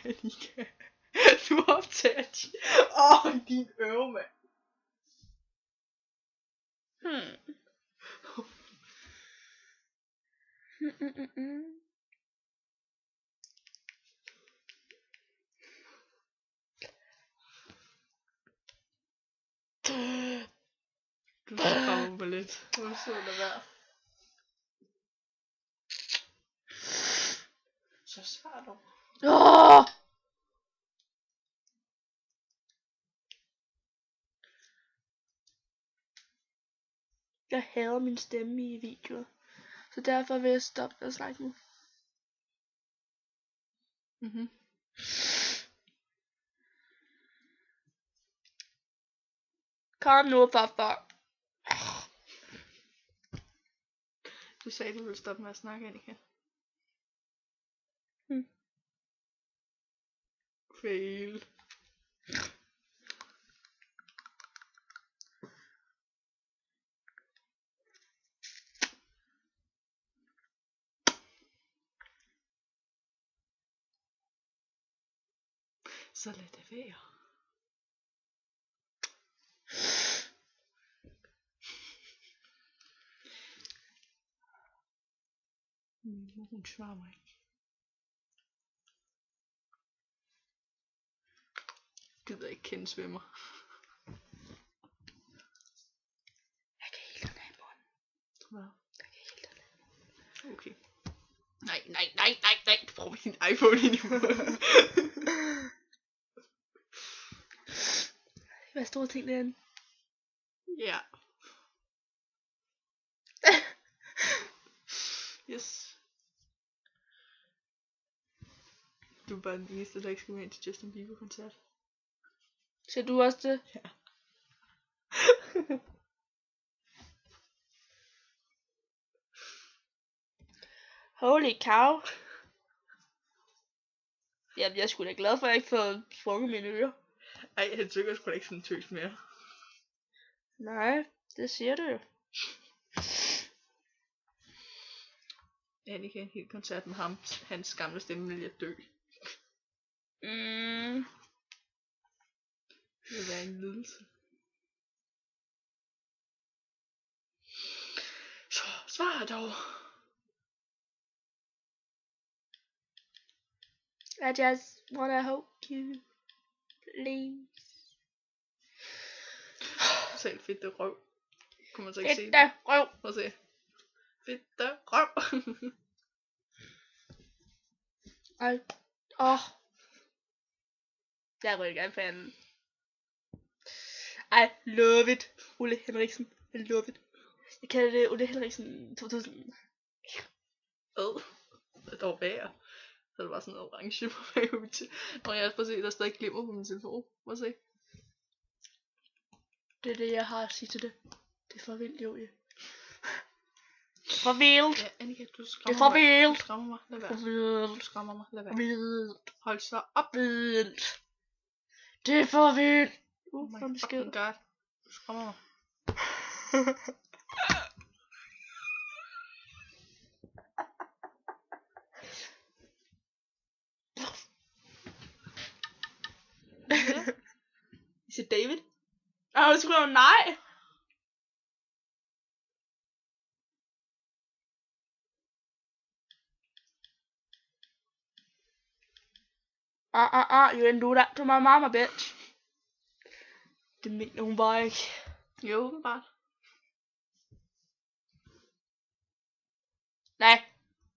Annika. Du optager din øre, mand. Du skræmmer mig lidt. Hvor så der være. Så svar dog. Jeg hader min stemme i videoer, så derfor vil jeg stoppe at snakke nu. Kom nu, pappa. Du sagde, du ville stoppe med at snakke, Annika. Fail. Så lad det være. Hun svarer mig ikke. Gider ikke kende svømmer. Jeg kan helt den af i morgen. Hvad? Jeg kan helt den af. Okay. Nej. Prøv min iPhone ind i munden. Hvad store ting derinde? Ja. Yes. Du er bare den eneste, der ikke skulle hen til Justin Bieber koncert. Ser du også det? Ja. Holy cow. Jamen, jeg er sgu da glad for, at jeg ikke får sprunget mine ører. Ej, han tykker sgu da ikke sådan tøs mere. Nej, det siger du jo. Annika, en hel koncert med ham. Hans gamle stemme vil jeg dø. Det vil være en lidelse. Så svar dog. I just wanna hope you please. Selv fedt det røv. Kunne man så ikke se det? Fedt røv. Prøv at se. Fedt det røv. Ej. Jeg rykker i fanden. I love it. Ole Henriksen. I love it. Jeg kalder det Ole Henriksen 2000. Det var værre. Så det var sådan noget orange på bagud til. Når jeg også bare se, der stadig glimmer på min telefon. Prøv at se. Det er det, jeg har at sige til det. Det er for vildt, Julie. For vildt. Ja, Annika, du Det er skræmmer for mig. vildt. Du skræmmer mig. Lad For være. vildt. Du skræmmer mig. Lad være. Vildt. Hold så op. Vildt. Det er for vildt. Oh my fucking god. Du skræmmer mig. Is it David? Du skriver nej. You didn't do that to my mama, bitch. Det mener hun bare ikke. Jo, åbenbart. Nej.